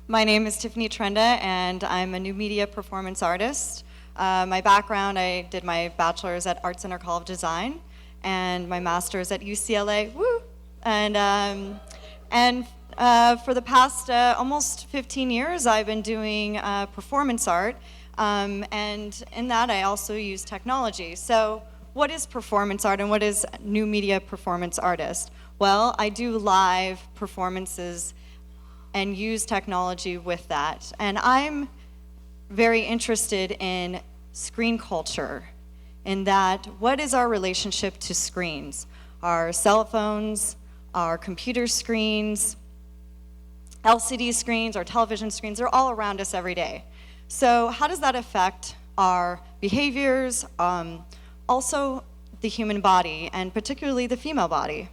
My name is Tiffany Trenda, and I'm a new media performance artist. My background, I did my bachelor's at Art Center College of Design, and my master's at UCLA. Woo! And for the past almost 15 years, I've been doing performance art, and in that I also use technology. So what is performance art and what is new media performance artist? Well, I do live performances and use technology with that. And I'm very interested in screen culture, in that what is our relationship to screens? Our cell phones, our computer screens, LCD screens, our television screens, they're all around us every day. So how does that affect our behaviors, also the human body, and particularly the female body?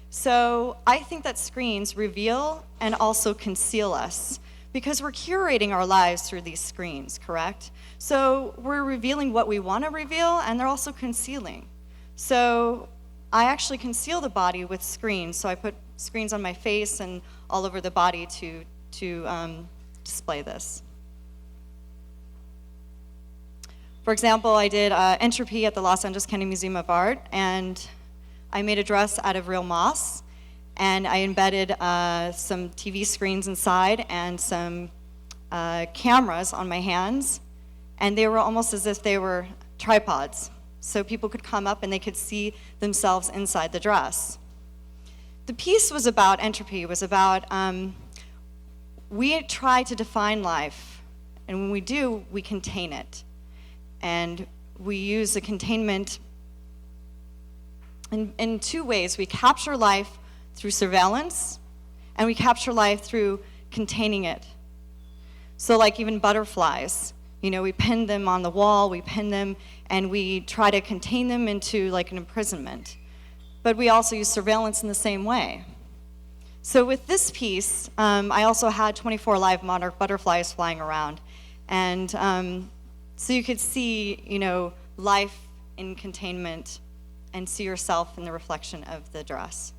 So I think that screens reveal and also conceal us, because we're curating our lives through these screens, correct? So we're revealing what we want to reveal, and they're also concealing. So I actually conceal the body with screens. So I put screens on my face and all over the body to display this. For example, I did Entropy at the Los Angeles County Museum of Art, and I made a dress out of real moss, and I embedded some TV screens inside and some cameras on my hands, and they were almost as if they were tripods. So people could come up and they could see themselves inside the dress. The piece was about Entropy, was about we try to define life, and when we do, we contain it. And we use the containment in two ways. We capture life through surveillance, and we capture life through containing it. So like even butterflies, we pin them on the wall, we pin them, and we try to contain them into like an imprisonment. But we also use surveillance in the same way. So with this piece, I also had 24 live monarch butterflies flying around. And so you could see, life in containment and see yourself in the reflection of the dress.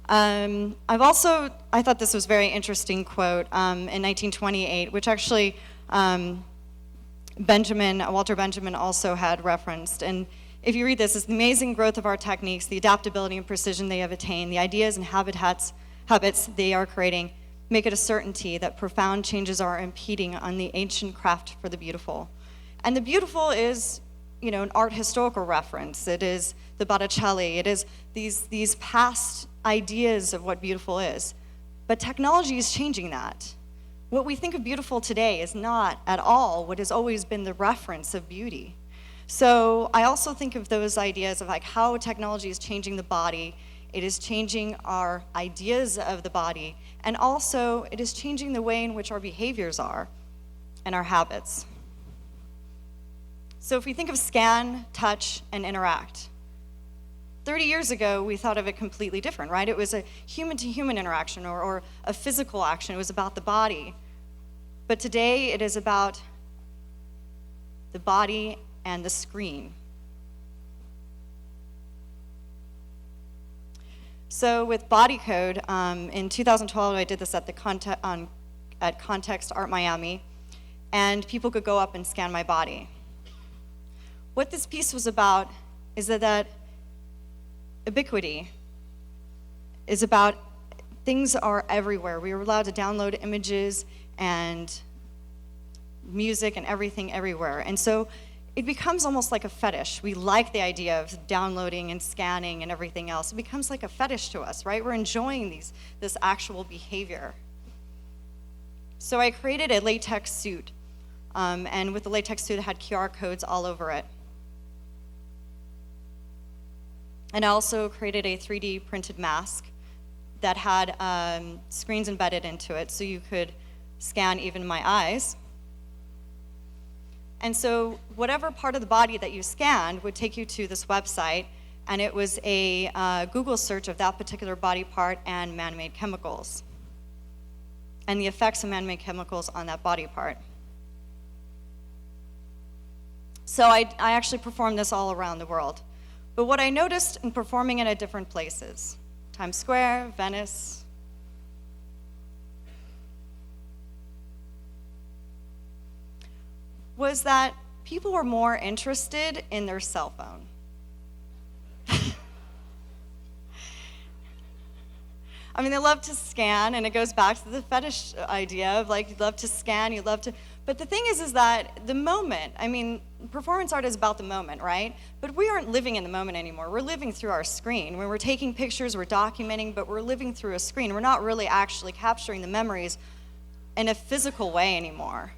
I thought this was a very interesting quote in 1928, which actually Walter Benjamin also had referenced. And if you read this, it's the amazing growth of our techniques, the adaptability and precision they have attained, the ideas and habits they are creating, make it a certainty that profound changes are impeding on the ancient craft for the beautiful. And the beautiful is, an art historical reference. It is the Botticelli. It is these past ideas of what beautiful is. But technology is changing that. What we think of beautiful today is not at all what has always been the reference of beauty. So I also think of those ideas of like how technology is changing the body. It is changing our ideas of the body, and also it is changing the way in which our behaviors are and our habits. So if we think of scan, touch, and interact, 30 years ago, we thought of it completely different, right? It was a human-to-human interaction or a physical action. It was about the body. But today, it is about the body and the screen. So with Body Code, in 2012, I did this at Context Art Miami, and people could go up and scan my body. What this piece was about is that ubiquity is about things are everywhere. We were allowed to download images and music and everything everywhere. And so it becomes almost like a fetish. We like the idea of downloading and scanning and everything else. It becomes like a fetish to us, right? We're enjoying this actual behavior. So I created a latex suit, and with the latex suit, it had QR codes all over it. And I also created a 3D printed mask that had screens embedded into it, so you could scan even my eyes. And so whatever part of the body that you scanned would take you to this website, and it was a Google search of that particular body part and man-made chemicals, and the effects of man-made chemicals on that body part. So I actually performed this all around the world. But what I noticed in performing it at different places Times Square, Venice. Was that people were more interested in their cell phone. I mean, they love to scan, and it goes back to the fetish idea of like, you love to scan, you love to, but the thing is that the moment, I mean, performance art is about the moment, right? But we aren't living in the moment anymore. We're living through our screen. When we're taking pictures, we're documenting, but we're living through a screen. We're not really actually capturing the memories in a physical way anymore.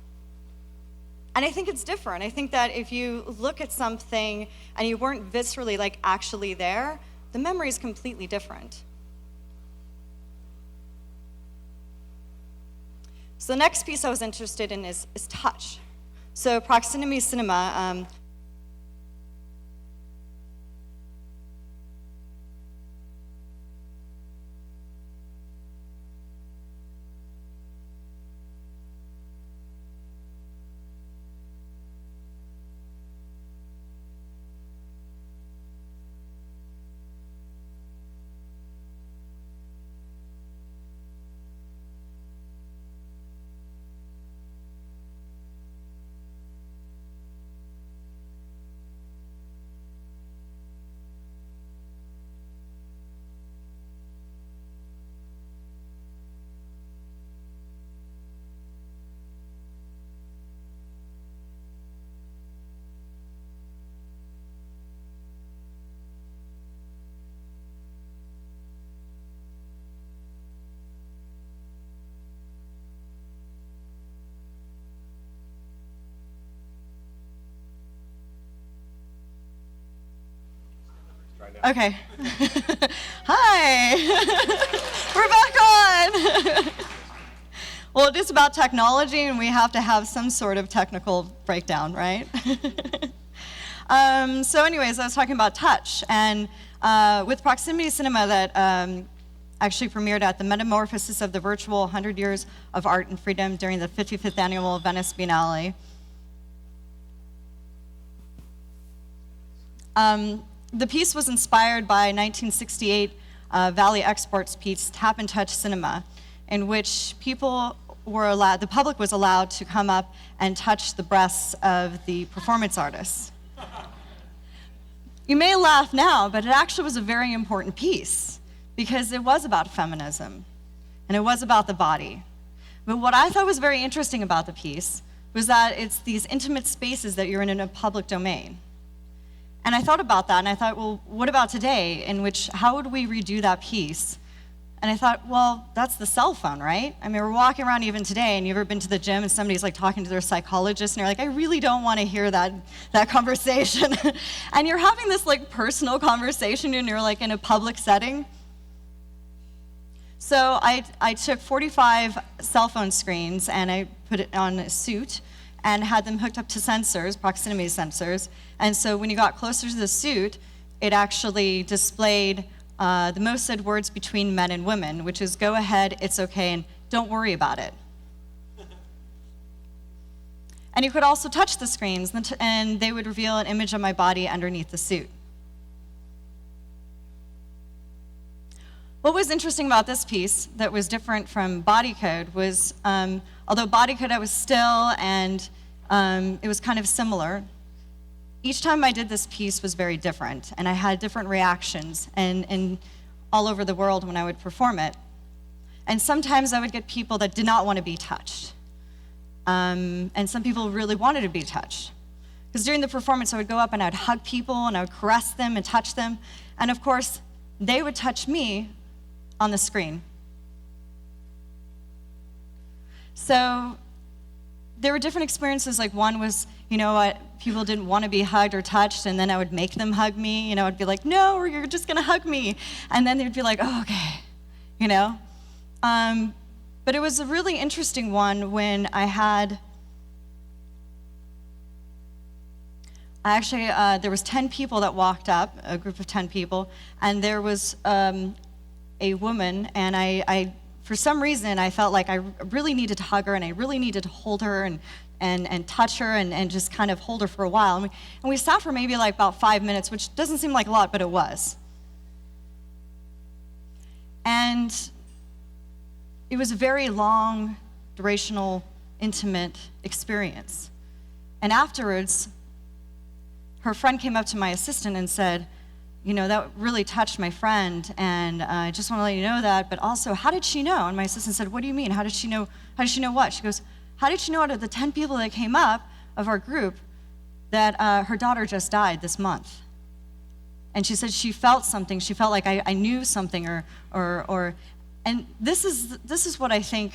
And I think it's different. I think that if you look at something and you weren't viscerally like actually there, the memory is completely different. So the next piece I was interested in is touch. So proximity cinema, okay. Hi, we're back on. Well, it is about technology, and we have to have some sort of technical breakdown, right? So anyways, I was talking about touch, and with proximity cinema that actually premiered at the Metamorphoses of the Virtual 100 Years of Art and Freedom during the 55th Annual Venice Biennale. The piece was inspired by 1968 Valley Export's piece, Tap and Touch Cinema, in which people were allowed, the public was allowed to come up and touch the breasts of the performance artists. You may laugh now, but it actually was a very important piece because it was about feminism and it was about the body. But what I thought was very interesting about the piece was that it's these intimate spaces that you're in a public domain. And I thought about that, and I thought, well, what about today, in which, how would we redo that piece? And I thought, well, that's the cell phone, right? I mean, we're walking around even today, and you've ever been to the gym, and somebody's like talking to their psychologist, and you're like, I really don't want to hear that conversation. And you're having this like personal conversation, and you're like in a public setting. So I took 45 cell phone screens, and I put it on a suit, and had them hooked up to sensors, proximity sensors. And so when you got closer to the suit, it actually displayed the most said words between men and women, which is go ahead, it's okay, and don't worry about it. And you could also touch the screens, and they would reveal an image of my body underneath the suit. What was interesting about this piece that was different from Body Code was, although Body Code I was still, and it was kind of similar, each time I did this piece was very different, and I had different reactions and all over the world when I would perform it. And sometimes I would get people that did not want to be touched. And some people really wanted to be touched. Because during the performance, I would go up and I would hug people, and I would caress them and touch them. And of course, they would touch me on the screen. So there were different experiences. Like one was, you know, people didn't want to be hugged or touched, and then I would make them hug me. You know, I'd be like, no, you're just going to hug me. And then they'd be like, oh, okay, you know. But it was a really interesting one when I had, there was 10 people that walked up, a group of 10 people, and there was a woman, and I for some reason, I felt like I really needed to hug her, and I really needed to hold her and touch her and just kind of hold her for a while. And we sat for maybe like about 5 minutes, which doesn't seem like a lot, but it was. And it was a very long, durational, intimate experience. And afterwards, her friend came up to my assistant and said, you know, that really touched my friend, and I just want to let you know that, but also, how did she know? And my assistant said, what do you mean? How did she know what? She goes, how did she know out of the 10 people that came up of our group that her daughter just died this month? And she said she felt something. She felt like I knew something, and this is what I think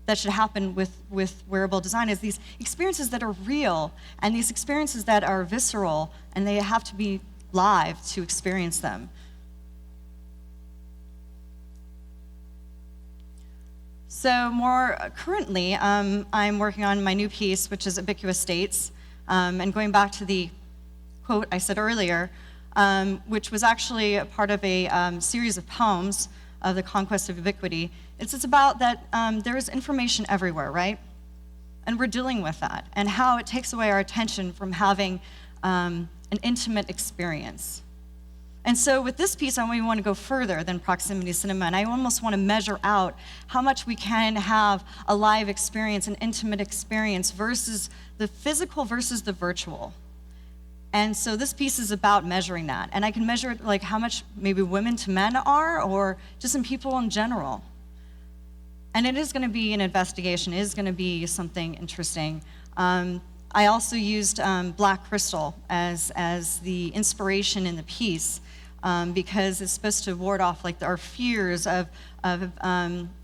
that should happen with wearable design, is these experiences that are real, and these experiences that are visceral, and they have to be live to experience them. So more currently, I'm working on my new piece, which is Ubiquitous States, and going back to the quote I said earlier, which was actually a part of a series of poems of the conquest of ubiquity. It's about that there is information everywhere, right? And we're dealing with that, and how it takes away our attention from having an intimate experience. And so with this piece, I want to go further than proximity cinema, and I almost want to measure out how much we can have a live experience, an intimate experience, versus the physical versus the virtual. And so this piece is about measuring that. And I can measure it like how much maybe women to men are, or just in people in general. And it is going to be an investigation. It is going to be something interesting. I also used black crystal as the inspiration in the piece, because it's supposed to ward off like our fears of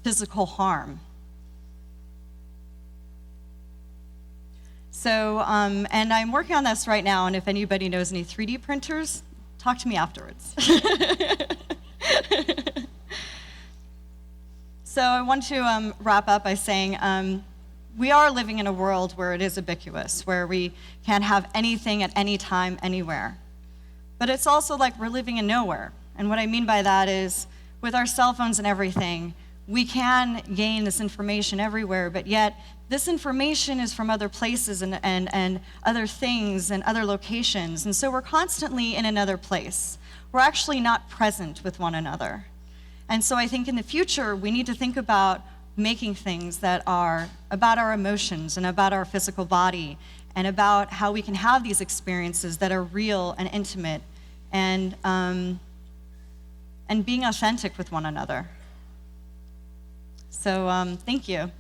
physical harm. So, and I'm working on this right now, and if anybody knows any 3D printers, talk to me afterwards. So I want to wrap up by saying we are living in a world where it is ubiquitous, where we can have anything at any time, anywhere. But it's also like we're living in nowhere. And what I mean by that is, with our cell phones and everything, we can gain this information everywhere, but yet this information is from other places and other things and other locations. And so we're constantly in another place. We're actually not present with one another. And so I think in the future, we need to think about making things that are about our emotions and about our physical body, and about how we can have these experiences that are real and intimate, and being authentic with one another. So thank you.